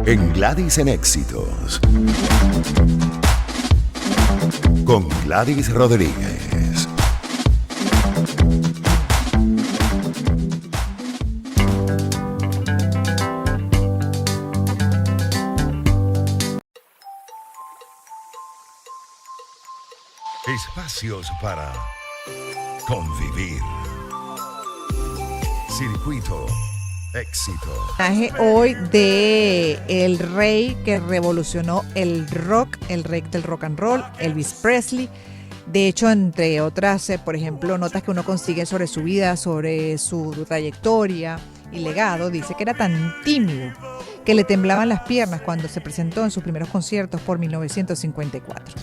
en Gladys en Éxitos con Gladys Rodríguez. Espacios para convivir. Circuito Éxito. Hoy de el rey que revolucionó el rock, el rey del rock and roll, Elvis Presley. De hecho, entre otras, por ejemplo, notas que uno consigue sobre su vida, sobre su trayectoria y legado, dice que era tan tímido que le temblaban las piernas cuando se presentó en sus primeros conciertos por 1954.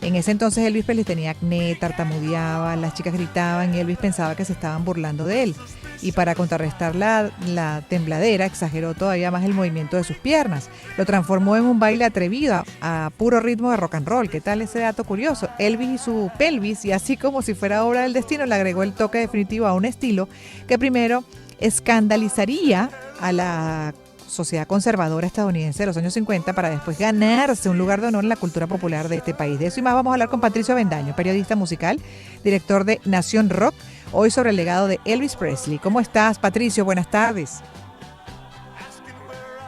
En ese entonces Elvis Presley tenía acné, tartamudeaba, las chicas gritaban y Elvis pensaba que se estaban burlando de él. Y para contrarrestar la tembladera, exageró todavía más el movimiento de sus piernas. Lo transformó en un baile atrevido a puro ritmo de rock and roll. ¿Qué tal ese dato curioso? Elvis y su pelvis, y así como si fuera obra del destino, le agregó el toque definitivo a un estilo que primero escandalizaría a la sociedad conservadora estadounidense de los años 50 para después ganarse un lugar de honor en la cultura popular de este país. De eso y más vamos a hablar con Patricio Avendaño, periodista musical, director de Nación Rock, hoy sobre el legado de Elvis Presley. ¿Cómo estás, Patricio? Buenas tardes.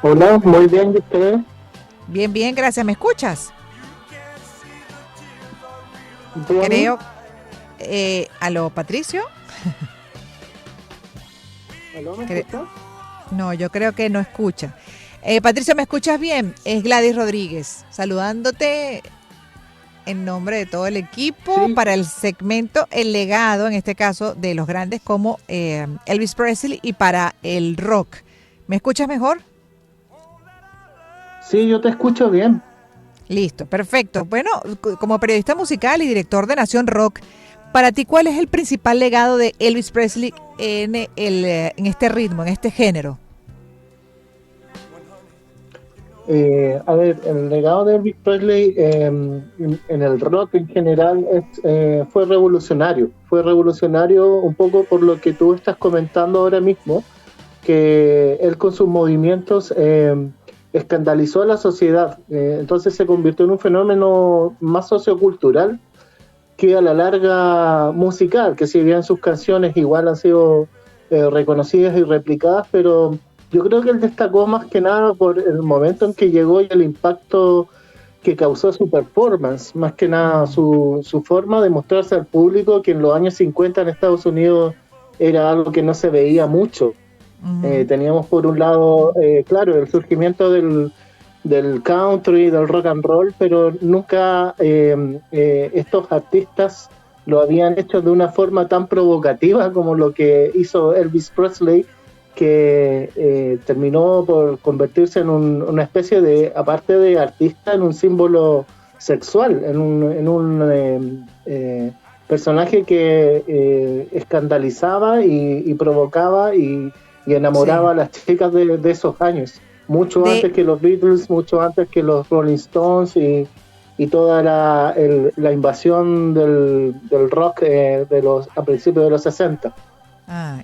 Hola, muy bien, ¿y ustedes? Bien, bien, gracias. ¿Me escuchas? Bien. Creo. ¿Aló, Patricio? ¿Aló, me escuchas? No, yo creo que no escucha. Patricio, ¿me escuchas bien? Es Gladys Rodríguez, saludándote en nombre de todo el equipo, sí, para el segmento El Legado, en este caso, de los grandes como Elvis Presley y para el rock. ¿Me escuchas mejor? Sí, yo te escucho bien. Listo, perfecto. Bueno, como periodista musical y director de Nación Rock, para ti, ¿cuál es el principal legado de Elvis Presley en este ritmo, en este género? A ver, el legado de Elvis Presley en el rock en general fue revolucionario. Fue revolucionario un poco por lo que tú estás comentando ahora mismo, que él con sus movimientos escandalizó a la sociedad. Entonces se convirtió en un fenómeno más sociocultural que a la larga musical, que si bien sus canciones igual han sido reconocidas y replicadas, pero yo creo que él destacó más que nada por el momento en que llegó y el impacto que causó su performance, más que nada su forma de mostrarse al público, que en los años 50 en Estados Unidos era algo que no se veía mucho. Teníamos por un lado, claro, el surgimiento del country, del rock and roll, pero nunca estos artistas lo habían hecho de una forma tan provocativa como lo que hizo Elvis Presley, que terminó por convertirse en una especie de, aparte de artista, en un símbolo sexual, en un personaje que escandalizaba y provocaba y enamoraba, sí, a las chicas de esos años. Mucho antes que los Beatles, mucho antes que los Rolling Stones y toda la invasión del rock a principios de los 60.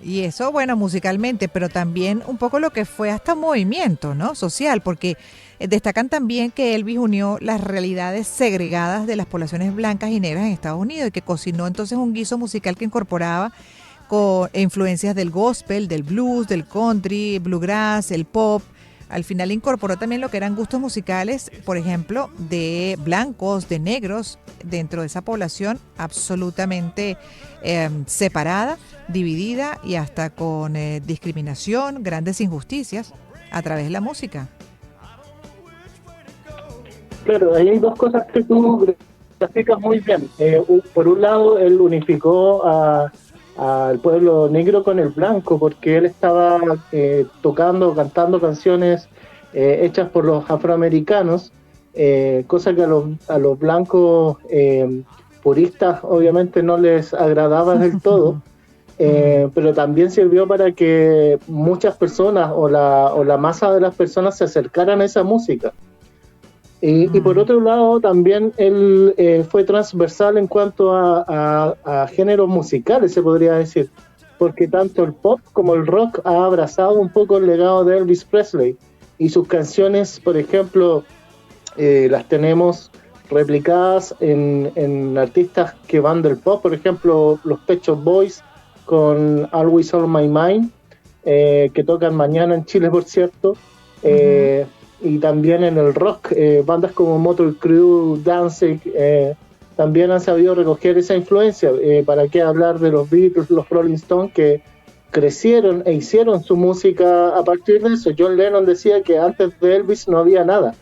Y eso, bueno, musicalmente, pero también un poco lo que fue hasta un movimiento, ¿no?, social, porque destacan también que Elvis unió las realidades segregadas de las poblaciones blancas y negras en Estados Unidos y que cocinó entonces un guiso musical que incorporaba con influencias del gospel, del blues, del country, bluegrass, el pop. Al final incorporó también lo que eran gustos musicales, por ejemplo, de blancos, de negros, dentro de esa población absolutamente separada, dividida y hasta con discriminación, grandes injusticias a través de la música. Claro, ahí hay dos cosas que tú graficas muy bien. Por un lado, él unificó al pueblo negro con el blanco, porque él estaba cantando canciones hechas por los afroamericanos, cosa que a los blancos puristas obviamente no les agradaba del todo, pero también sirvió para que muchas personas o la masa de las personas se acercaran a esa música. Y por otro lado, también él fue transversal en cuanto a géneros musicales, se podría decir, porque tanto el pop como el rock ha abrazado un poco el legado de Elvis Presley. y sus canciones, por ejemplo, las tenemos replicadas en artistas que van del pop, por ejemplo, los Pet Shop Boys con Always on My Mind, que tocan mañana en Chile, por cierto. Y también en el rock, bandas como Motley Crue, Danzig, también han sabido recoger esa influencia. ¿Para qué hablar de los Beatles, los Rolling Stones, que crecieron e hicieron su música a partir de eso? John Lennon decía que antes de Elvis no había nada.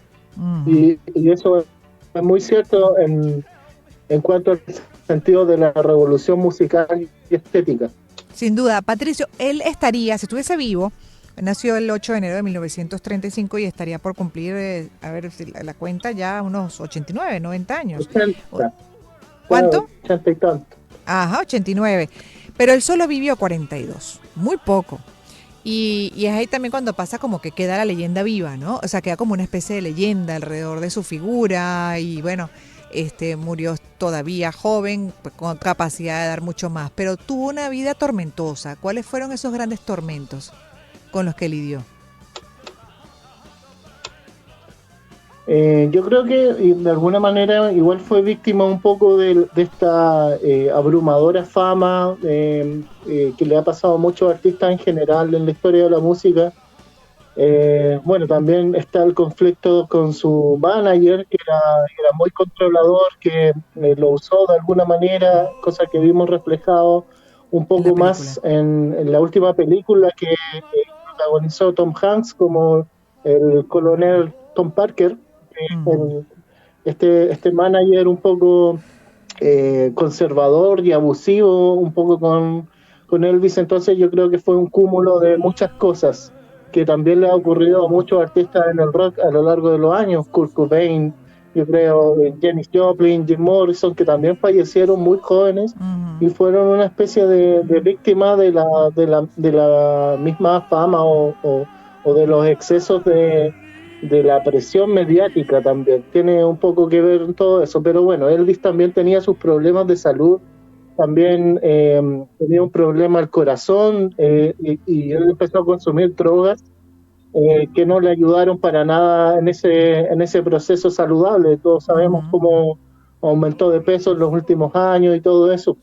Y eso es muy cierto en cuanto al sentido de la revolución musical y estética. Sin duda, Patricio, él estaría, si estuviese vivo, nació el 8 de enero de 1935 y estaría por cumplir, a ver si la cuenta, ya unos 89, 90 años. 80. ¿Cuánto? 80 y tanto. Ajá, 89. Pero él solo vivió 42, muy poco. Y es ahí también cuando pasa como que queda la leyenda viva, ¿no? O sea, queda como una especie de leyenda alrededor de su figura y bueno, murió todavía joven, pues, con capacidad de dar mucho más, pero tuvo una vida tormentosa. ¿Cuáles fueron esos grandes tormentos con los que lidió? Yo creo que de alguna manera igual fue víctima un poco de esta abrumadora fama que le ha pasado a muchos artistas en general en la historia de la música. Bueno, también está el conflicto con su manager, que era muy controlador, que lo usó de alguna manera, cosa que vimos reflejado un poco más en la última película que protagonizó Tom Hanks como el coronel Tom Parker. Este manager un poco conservador y abusivo, un poco con Elvis. Entonces yo creo que fue un cúmulo de muchas cosas que también le ha ocurrido a muchos artistas en el rock a lo largo de los años. Kurt Cobain, yo creo, Janis Joplin, Jim Morrison, que también fallecieron muy jóvenes y fueron una especie de víctima de la misma fama o de los excesos de la presión mediática. También tiene un poco que ver en todo eso. Pero bueno, Elvis también tenía sus problemas de salud, también tenía un problema al corazón, y él empezó a consumir drogas que no le ayudaron para nada en ese proceso saludable. Todos sabemos cómo aumentó de peso en los últimos años y todo eso.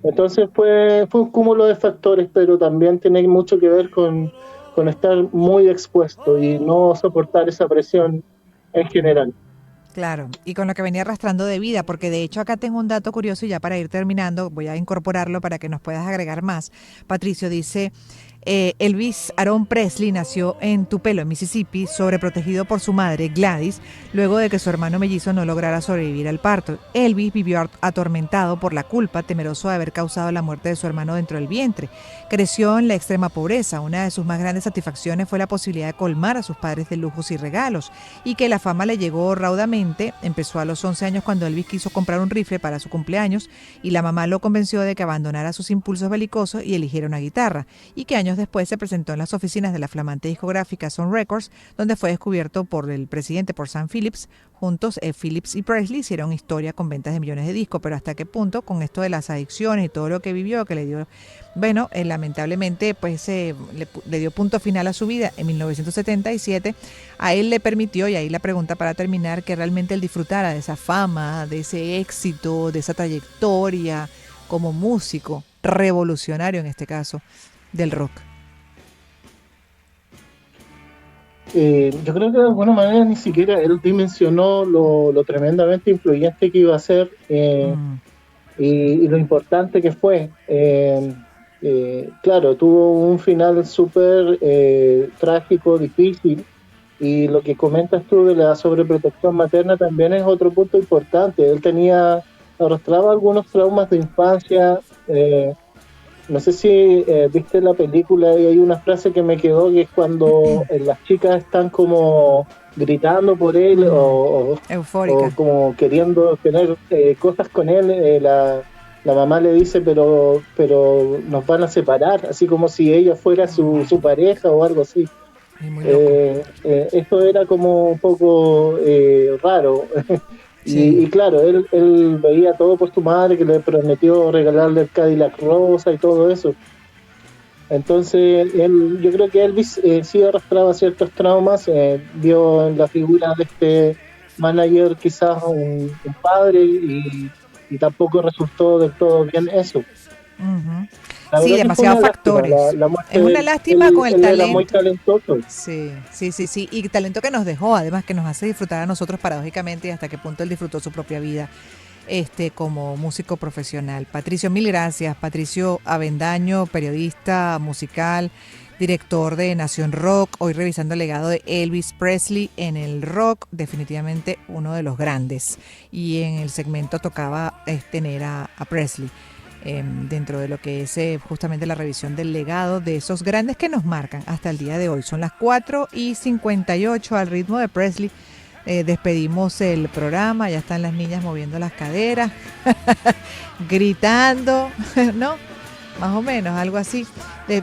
Entonces fue un cúmulo de factores, pero también tiene mucho que ver con estar muy expuesto y no soportar esa presión en general. Claro, y con lo que venía arrastrando de vida, porque de hecho acá tengo un dato curioso y ya para ir terminando voy a incorporarlo para que nos puedas agregar más. Patricio dice, Elvis Aaron Presley nació en Tupelo, en Mississippi, sobreprotegido por su madre, Gladys, luego de que su hermano mellizo no lograra sobrevivir al parto. Elvis vivió atormentado por la culpa, temeroso de haber causado la muerte de su hermano dentro del vientre. Creció en la extrema pobreza. Una de sus más grandes satisfacciones fue la posibilidad de colmar a sus padres de lujos y regalos, y que la fama le llegó raudamente. Empezó a los 11 años cuando Elvis quiso comprar un rifle para su cumpleaños y la mamá lo convenció de que abandonara sus impulsos belicosos y eligiera una guitarra, y que años después se presentó en las oficinas de la flamante discográfica Sun Records, donde fue descubierto por el presidente, por Sam Phillips. Juntos, Phillips y Presley hicieron historia con ventas de millones de discos. Pero hasta qué punto, con esto de las adicciones y todo lo que vivió, que le dio, bueno, lamentablemente pues le dio punto final a su vida en 1977, a él le permitió, y ahí la pregunta para terminar, que realmente él disfrutara de esa fama, de ese éxito, de esa trayectoria como músico revolucionario, en este caso, del rock. Yo creo que de alguna manera ni siquiera él dimensionó lo tremendamente influyente que iba a ser, y lo importante que fue. Claro, tuvo un final súper trágico, difícil, y lo que comentas tú de la sobreprotección materna también es otro punto importante. Él arrastraba algunos traumas de infancia. No sé si viste la película y hay una frase que me quedó, que es cuando las chicas están como gritando por él o como queriendo tener cosas con él, la mamá le dice pero nos van a separar, así como si ella fuera su pareja o algo así. Esto era como un poco raro. Sí. Y claro, él veía todo por su madre, que le prometió regalarle el Cadillac rosa y todo eso. Entonces, yo creo que Elvis sí arrastraba ciertos traumas, vio en la figura de este manager quizás un padre y tampoco resultó del todo bien eso. Ujú. La Sí, verdad que fue demasiados una lástima factores. la muerte Es de una él. lástima con el Él era muy talento. talentoso. Sí, sí, sí, sí. Y talento que nos dejó, además que nos hace disfrutar a nosotros paradójicamente y hasta qué punto él disfrutó su propia vida como músico profesional. Patricio, mil gracias. Patricio Avendaño, periodista musical, director de Nación Rock, hoy revisando el legado de Elvis Presley en el rock, definitivamente uno de los grandes. Y en el segmento tocaba tener a Presley dentro de lo que es justamente la revisión del legado de esos grandes que nos marcan hasta el día de hoy. Son las 4:58 al ritmo de Presley. Despedimos el programa, ya están las niñas moviendo las caderas, gritando, ¿no? Más o menos, algo así.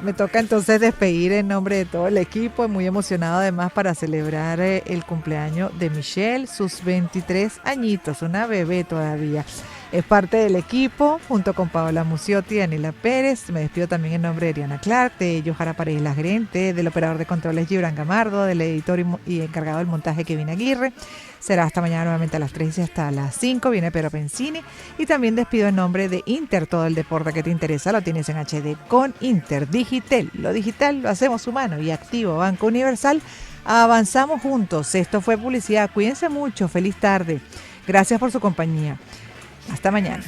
Me toca entonces despedir en nombre de todo el equipo, muy emocionado además para celebrar el cumpleaños de Michelle, sus 23 añitos, una bebé todavía. Es parte del equipo, junto con Paola Muciotti y Daniela Pérez. Me despido también en nombre de Diana Clark, de Johara Paredes la gerente, del operador de controles Gibran Gamardo, del editor y encargado del montaje Kevin Aguirre. Será hasta mañana nuevamente a las 3 y hasta las 5. Viene Pedro Pensini. Y también despido en nombre de Inter. Todo el deporte que te interesa lo tienes en HD con Inter Digital. Lo digital lo hacemos humano y activo. Banco Universal. Avanzamos juntos. Esto fue publicidad. Cuídense mucho. Feliz tarde. Gracias por su compañía. Hasta mañana.